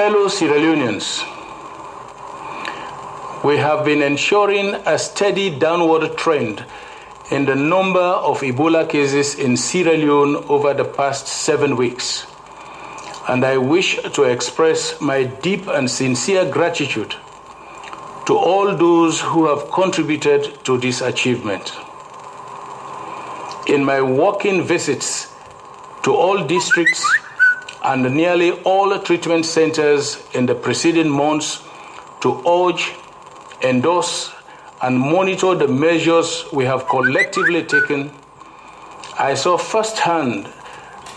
Fellow Sierra Leoneans, we have been ensuring a steady downward trend in the number of Ebola cases in Sierra Leone over the past 7 weeks. And I wish to express my deep and sincere gratitude to all those who have contributed to this achievement. In my walking visits to all districts and nearly all treatment centers in the preceding months to urge, endorse, and monitor the measures we have collectively taken, I saw firsthand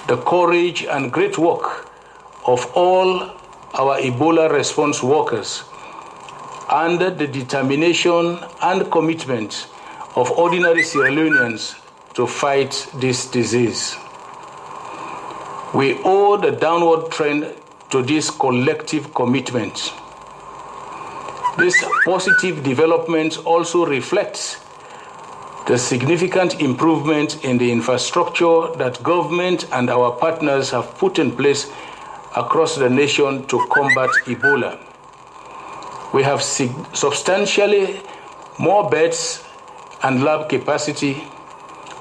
the courage and great work of all our Ebola response workers and the determination and commitment of ordinary Sierra Leoneans to fight this disease. We owe the downward trend to this collective commitment. This positive development also reflects the significant improvement in the infrastructure that government and our partners have put in place across the nation to combat Ebola. We have substantially more beds and lab capacity,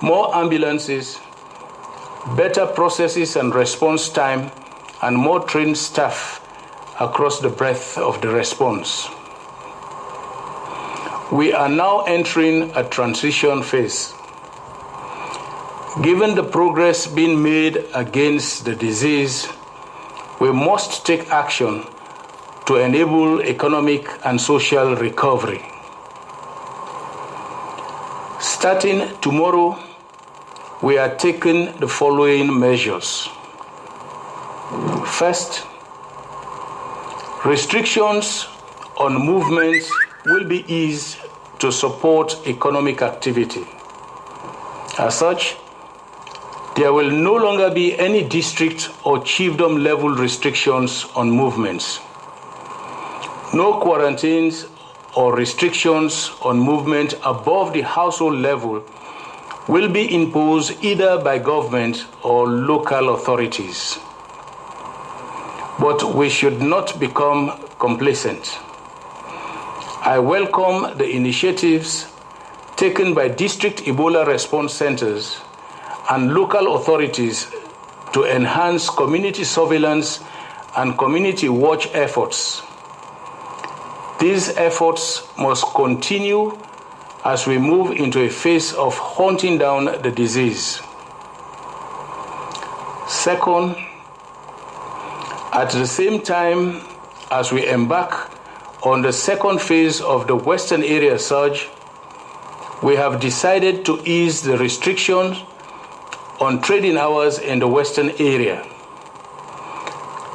more ambulances, better processes and response time, and more trained staff across the breadth of the response. We are now entering a transition phase. Given the progress being made against the disease, we must take action to enable economic and social recovery. Starting tomorrow, we are taking the following measures. First, restrictions on movement will be eased to support economic activity. As such, there will no longer be any district or chiefdom level restrictions on movements. No quarantines or restrictions on movement above the household level will be imposed either by government or local authorities. But we should not become complacent. I welcome the initiatives taken by district Ebola response centers and local authorities to enhance community surveillance and community watch efforts. These efforts must continue as we move into a phase of hunting down the disease. Second, at the same time as we embark on the second phase of the Western area surge, we have decided to ease the restrictions on trading hours in the Western area.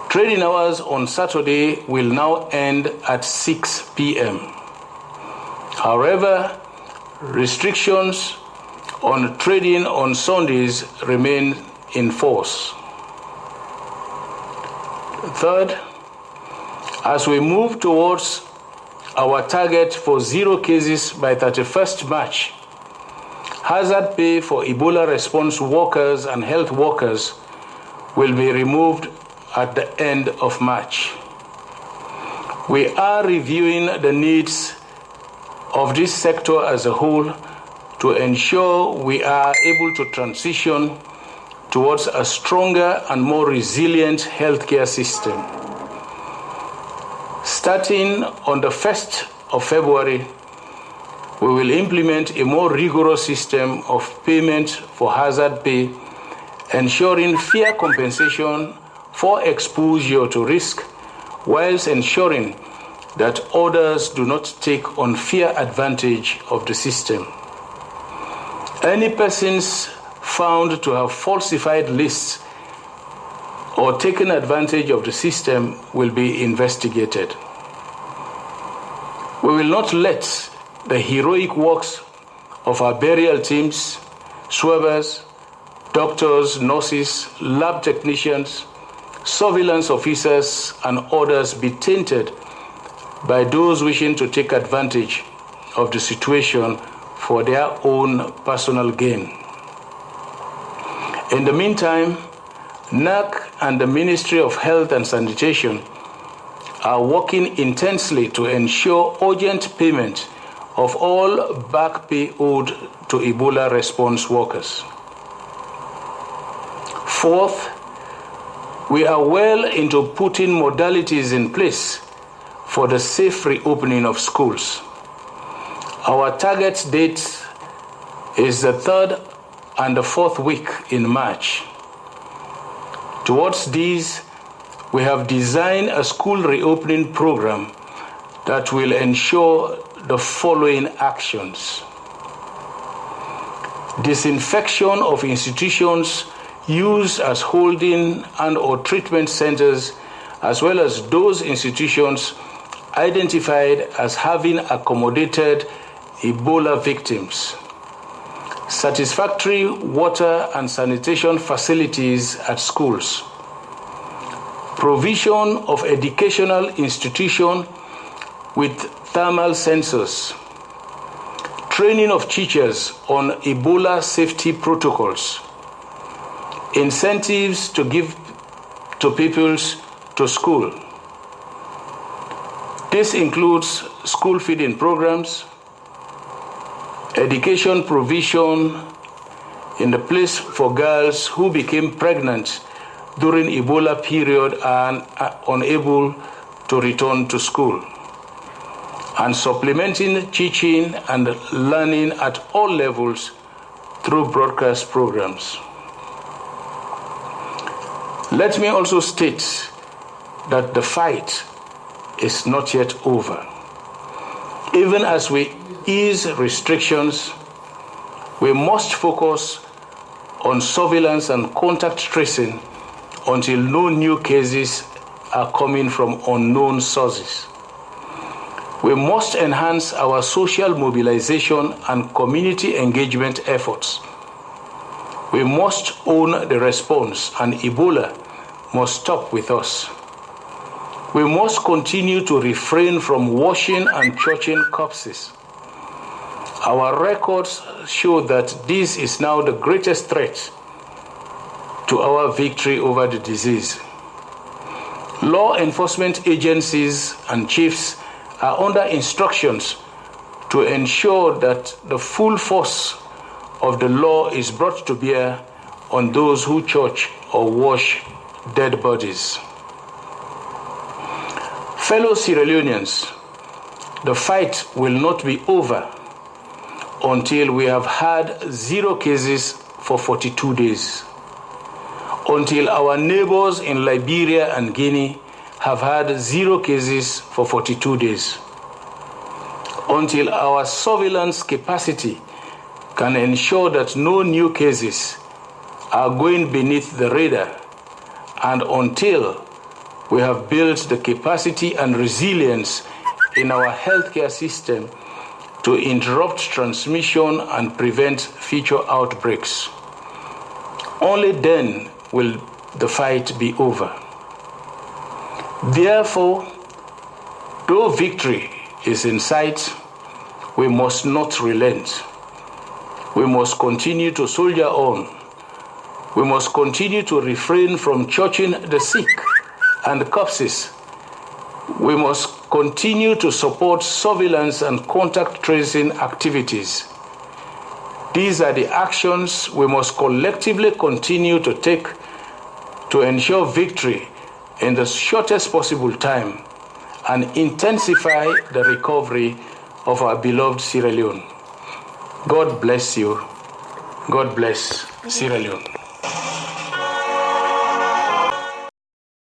Trading hours on Saturday will now end at 6 p.m. However, restrictions on trading on Sundays remain in force. Third, as we move towards our target for 0 cases by 31st March, hazard pay for Ebola response workers and health workers will be removed at the end of March. We are reviewing the needs of this sector as a whole to ensure we are able to transition towards a stronger and more resilient healthcare system. Starting on the 1st of February, we will implement a more rigorous system of payment for hazard pay, ensuring fair compensation for exposure to risk, whilst ensuring that others do not take unfair advantage of the system. Any persons found to have falsified lists or taken advantage of the system will be investigated. We will not let the heroic works of our burial teams, swabbers, doctors, nurses, lab technicians, surveillance officers, and others be tainted by those wishing to take advantage of the situation for their own personal gain. In the meantime, NAC and the Ministry of Health and Sanitation are working intensely to ensure urgent payment of all back pay owed to Ebola response workers. Fourth, we are well into putting modalities in place for the safe reopening of schools. Our target date is the 3rd and the 4th week in March. Towards these, we have designed a school reopening program that will ensure the following actions: disinfection of institutions used as holding and/or treatment centers, as well as those institutions identified as having accommodated Ebola victims. Satisfactory water and sanitation facilities at schools. Provision of educational institution with thermal sensors. Training of teachers on Ebola safety protocols. Incentives to give to pupils to school. This includes school feeding programs, education provision in the place for girls who became pregnant during Ebola period and are unable to return to school, and supplementing teaching and learning at all levels through broadcast programs. Let me also state that the fight is not yet over. Even as we ease restrictions, we must focus on surveillance and contact tracing until no new cases are coming from unknown sources. We must enhance our social mobilization and community engagement efforts. We must own the response, and Ebola must stop with us. We must continue to refrain from washing and churching corpses. Our records show that this is now the greatest threat to our victory over the disease. Law enforcement agencies and chiefs are under instructions to ensure that the full force of the law is brought to bear on those who church or wash dead bodies. Fellow Sierra Leoneans, the fight will not be over until we have had 0 cases for 42 days, until our neighbors in Liberia and Guinea have had 0 cases for 42 days, until our surveillance capacity can ensure that no new cases are going beneath the radar, and until we have built the capacity and resilience in our healthcare system to interrupt transmission and prevent future outbreaks. Only then will the fight be over. Therefore, though victory is in sight, we must not relent. We must continue to soldier on. We must continue to refrain from churching the sick and the corpses. We must continue to support surveillance and contact tracing activities. These are the actions we must collectively continue to take to ensure victory in the shortest possible time and intensify the recovery of our beloved Sierra Leone. God bless you. God bless Sierra Leone.